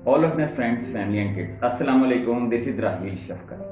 all of my friends, family and kids. Assalamu alaikum, this is Rahil Shafkat.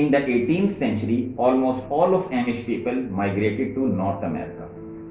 In the 18th century, almost all of Amish people migrated to North America.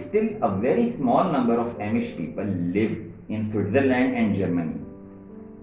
Still, a very small number of Amish people live in Switzerland and Germany.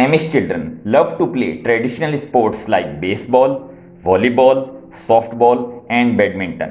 Amish children love to play traditional sports like baseball, volleyball, softball and badminton.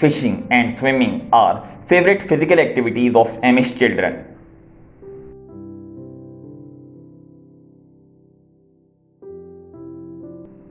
fishing and swimming are favorite physical activities of Amish children.